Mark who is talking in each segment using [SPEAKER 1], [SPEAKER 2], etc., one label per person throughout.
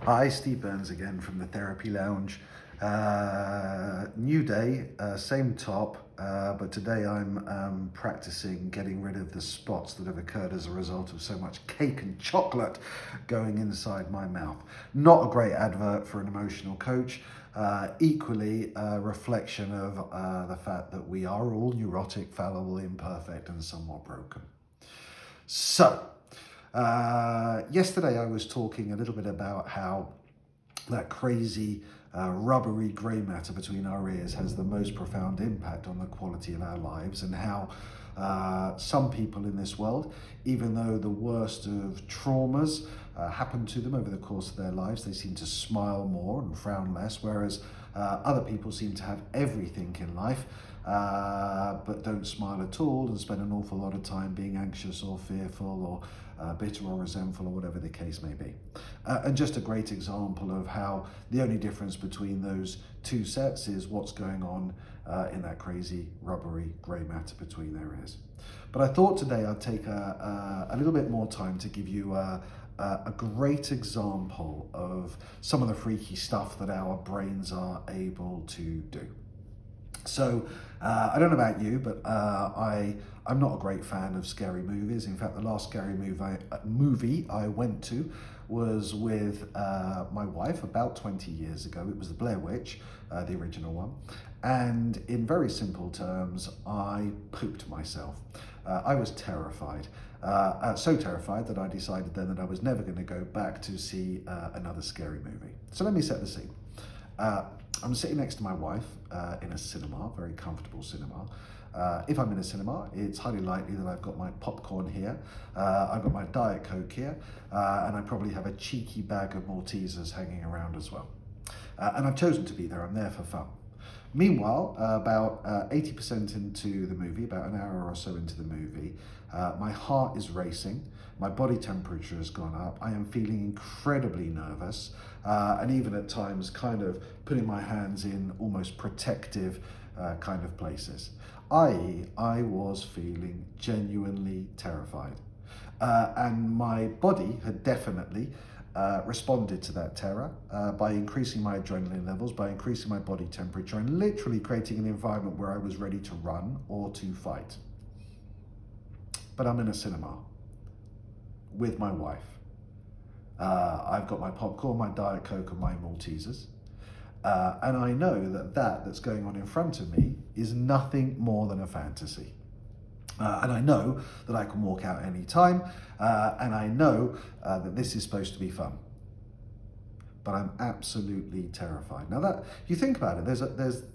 [SPEAKER 1] Hi, Steve Burns again from the Therapy Lounge. New day, same top, but today I'm practicing getting rid of the spots that have occurred as a result of so much cake and chocolate going inside my mouth. Not a great advert for an emotional coach. Equally, a reflection of the fact that we are all neurotic, fallible, imperfect, and somewhat broken. So, yesterday I was talking a little bit about how that crazy rubbery grey matter between our ears has the most profound impact on the quality of our lives, and how some people in this world, even though the worst of traumas happen to them over the course of their lives, they seem to smile more and frown less, whereas other people seem to have everything in life but don't smile at all and spend an awful lot of time being anxious or fearful or bitter or resentful or whatever the case may be. And just a great example of how the only difference between those two sets is what's going on in that crazy rubbery grey matter between their ears. But I thought today I'd take a little bit more time to give you a great example of some of the freaky stuff that our brains are able to do. So I don't know about you, but I'm not a great fan of scary movies. In fact, the last scary movie I went to was with my wife about 20 years ago. It was The Blair Witch, the original one. And in very simple terms, I pooped myself. I was terrified. So terrified that I decided then that I was never going to go back to see another scary movie. So let me set the scene. I'm sitting next to my wife in a cinema, very comfortable cinema. If I'm in a cinema, it's highly likely that I've got my popcorn here, I've got my Diet Coke here, and I probably have a cheeky bag of Maltesers hanging around as well. And I've chosen to be there, I'm there for fun. Meanwhile, about 80% into the movie, about an hour or so into the movie, my heart is racing, my body temperature has gone up, I am feeling incredibly nervous, and even at times kind of putting my hands in almost protective kind of places. I was feeling genuinely terrified. And my body had definitely responded to that terror by increasing my adrenaline levels, by increasing my body temperature, and literally creating an environment where I was ready to run or to fight. But I'm in a cinema with my wife. I've got my popcorn, my Diet Coke, and my Maltesers. And I know that's going on in front of me is nothing more than a fantasy. And I know that I can walk out any time, and I know that this is supposed to be fun. But I'm absolutely terrified. Now that you think about it,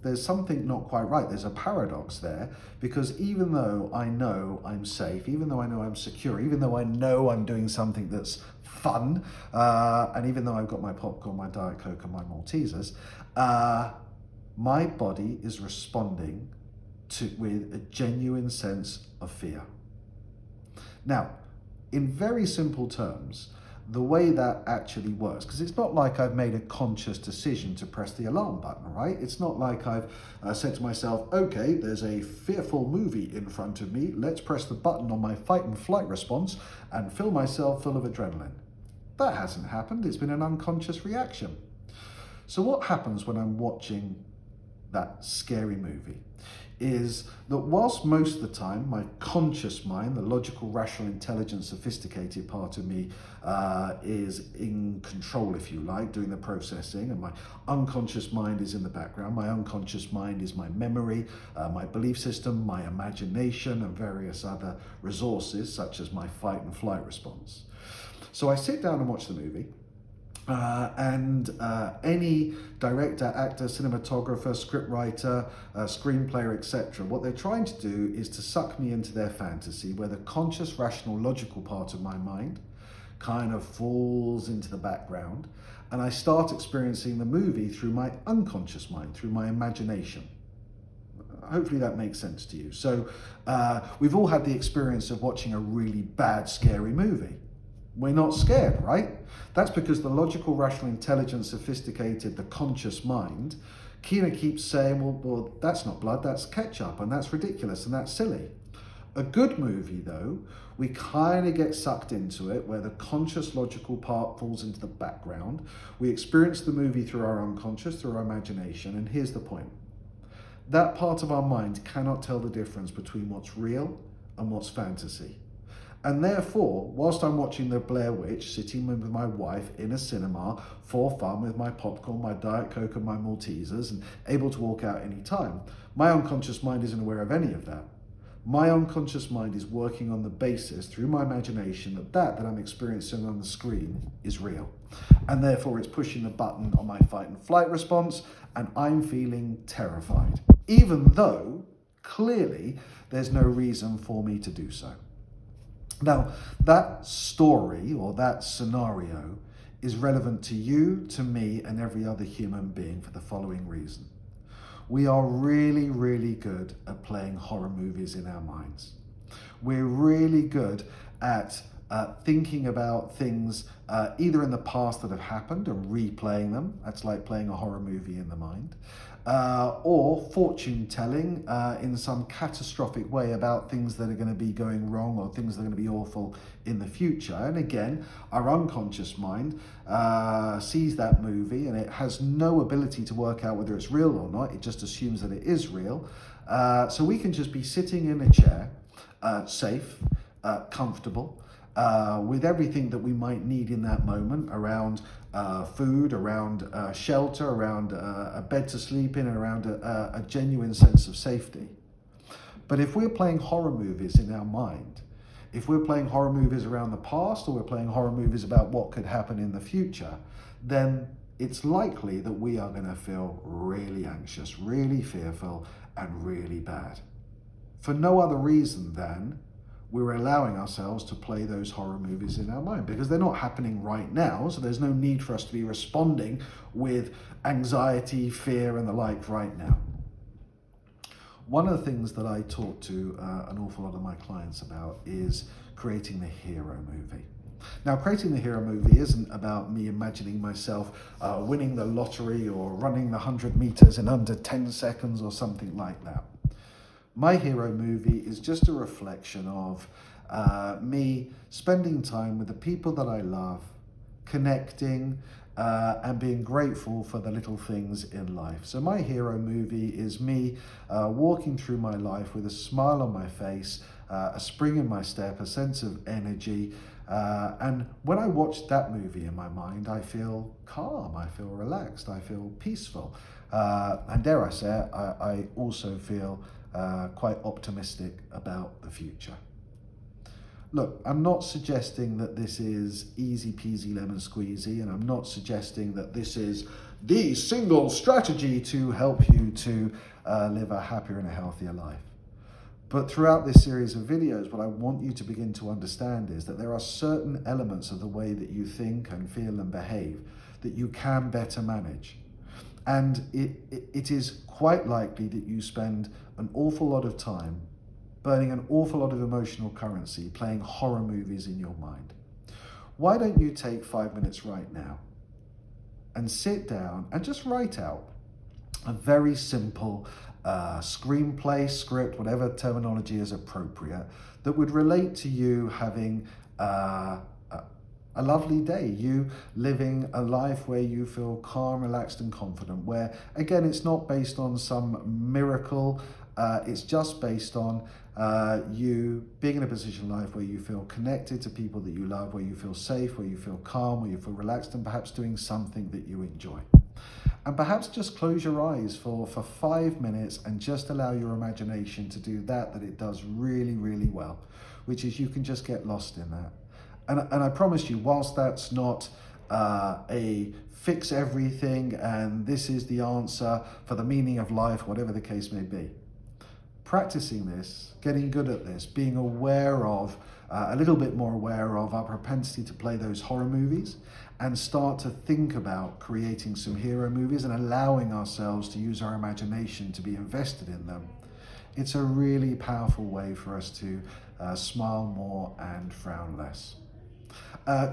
[SPEAKER 1] there's something not quite right. There's a paradox there, because even though I know I'm safe, even though I know I'm secure, even though I know I'm doing something that's fun, and even though I've got my popcorn, my Diet Coke, and my Maltesers, my body is responding with a genuine sense of fear. Now, in very simple terms, the way that actually works, because it's not like I've made a conscious decision to press the alarm button, right? It's not like I've said to myself, okay, there's a fearful movie in front of me, let's press the button on my fight and flight response and fill myself full of adrenaline. That hasn't happened, it's been an unconscious reaction. So what happens when I'm watching that scary movie is that whilst most of the time my conscious mind, the logical, rational, intelligent, sophisticated part of me is in control, if you like, doing the processing, and my unconscious mind is in the background. My unconscious mind is my memory, my belief system, my imagination, and various other resources such as my fight and flight response. So I sit down and watch the movie. And any director, actor, cinematographer, scriptwriter, screenplayer, etc., what they're trying to do is to suck me into their fantasy, where the conscious, rational, logical part of my mind kind of falls into the background, and I start experiencing the movie through my unconscious mind, through my imagination. Hopefully that makes sense to you. So we've all had the experience of watching a really bad, scary movie. We're not scared, right? That's because the logical, rational, intelligent, sophisticated, the conscious mind keeps saying, well, that's not blood, that's ketchup, and that's ridiculous, and that's silly. A good movie, though, we kind of get sucked into it, where the conscious logical part falls into the background. We experience the movie through our unconscious, through our imagination, and here's the point. That part of our mind cannot tell the difference between what's real and what's fantasy. And therefore, whilst I'm watching The Blair Witch, sitting with my wife in a cinema for fun with my popcorn, my Diet Coke and my Maltesers, and able to walk out any time, my unconscious mind isn't aware of any of that. My unconscious mind is working on the basis, through my imagination, that I'm experiencing on the screen is real. And therefore it's pushing the button on my fight and flight response, and I'm feeling terrified, even though clearly there's no reason for me to do so. Now, that story or that scenario is relevant to you, to me, and every other human being for the following reason. We are really, really good at playing horror movies in our minds. We're really good at thinking about things either in the past that have happened and replaying them. That's like playing a horror movie in the mind. Or fortune telling in some catastrophic way about things that are going to be going wrong or things that are going to be awful in the future. And again, our unconscious mind sees that movie and it has no ability to work out whether it's real or not. It just assumes that it is real. So we can just be sitting in a chair, safe, comfortable, with everything that we might need in that moment around food, around shelter, around a bed to sleep in, around a genuine sense of safety. But if we're playing horror movies in our mind, if we're playing horror movies around the past, or we're playing horror movies about what could happen in the future, then it's likely that we are going to feel really anxious, really fearful, and really bad. For no other reason than we're allowing ourselves to play those horror movies in our mind, because they're not happening right now, so there's no need for us to be responding with anxiety, fear, and the like right now. One of the things that I talk to an awful lot of my clients about is creating the hero movie. Now, creating the hero movie isn't about me imagining myself winning the lottery or running the 100 meters in under 10 seconds or something like that. My hero movie is just a reflection of me spending time with the people that I love, connecting, and being grateful for the little things in life. So my hero movie is me walking through my life with a smile on my face, a spring in my step, a sense of energy. And when I watch that movie in my mind, I feel calm, I feel relaxed, I feel peaceful. And dare I say it, I also feel quite optimistic about the future. Look, I'm not suggesting that this is easy peasy lemon squeezy, and I'm not suggesting that this is the single strategy to help you to live a happier and a healthier life. But throughout this series of videos, what I want you to begin to understand is that there are certain elements of the way that you think and feel and behave that you can better manage. And it is quite likely that you spend an awful lot of time burning an awful lot of emotional currency playing horror movies in your mind. Why don't you take 5 minutes right now and sit down and just write out a very simple screenplay, script, whatever terminology is appropriate, that would relate to you having a lovely day, you living a life where you feel calm, relaxed, and confident, where, again, it's not based on some miracle, it's just based on you being in a position in life where you feel connected to people that you love, where you feel safe, where you feel calm, where you feel relaxed, and perhaps doing something that you enjoy. And perhaps just close your eyes for 5 minutes and just allow your imagination to do that it does really, really well, which is you can just get lost in that. And I promise you, whilst that's not a fix everything and this is the answer for the meaning of life, whatever the case may be, practicing this, getting good at this, being aware of, a little bit more aware of our propensity to play those horror movies and start to think about creating some hero movies and allowing ourselves to use our imagination to be invested in them. It's a really powerful way for us to smile more and frown less.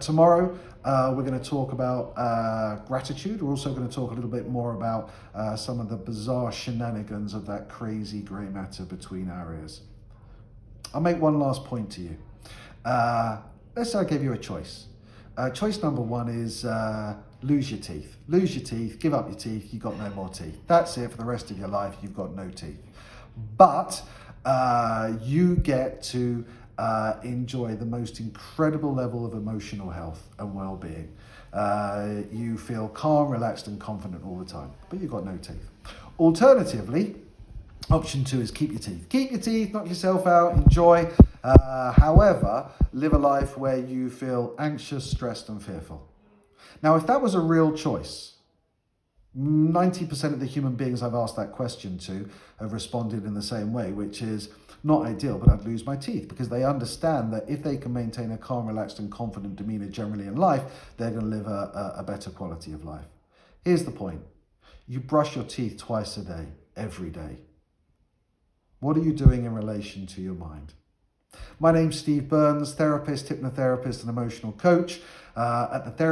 [SPEAKER 1] Tomorrow, we're going to talk about gratitude. We're also going to talk a little bit more about some of the bizarre shenanigans of that crazy grey matter between our ears. I'll make one last point to you. Let's say I gave you a choice. Choice number one is lose your teeth. Lose your teeth, give up your teeth, you've got no more teeth. That's it for the rest of your life, you've got no teeth. But you get to enjoy the most incredible level of emotional health and well-being. You feel calm, relaxed and confident all the time, but you've got no teeth. Alternatively, option two is keep your teeth. Keep your teeth, knock yourself out, enjoy. However, live a life where you feel anxious, stressed and fearful. Now, if that was a real choice, 90% of the human beings I've asked that question to have responded in the same way, which is not ideal, but I'd lose my teeth, because they understand that if they can maintain a calm, relaxed and confident demeanor generally in life, they're going to live a better quality of life. Here's the point. You brush your teeth twice a day, every day. What are you doing in relation to your mind? My name's Steve Burns, therapist, hypnotherapist and emotional coach at the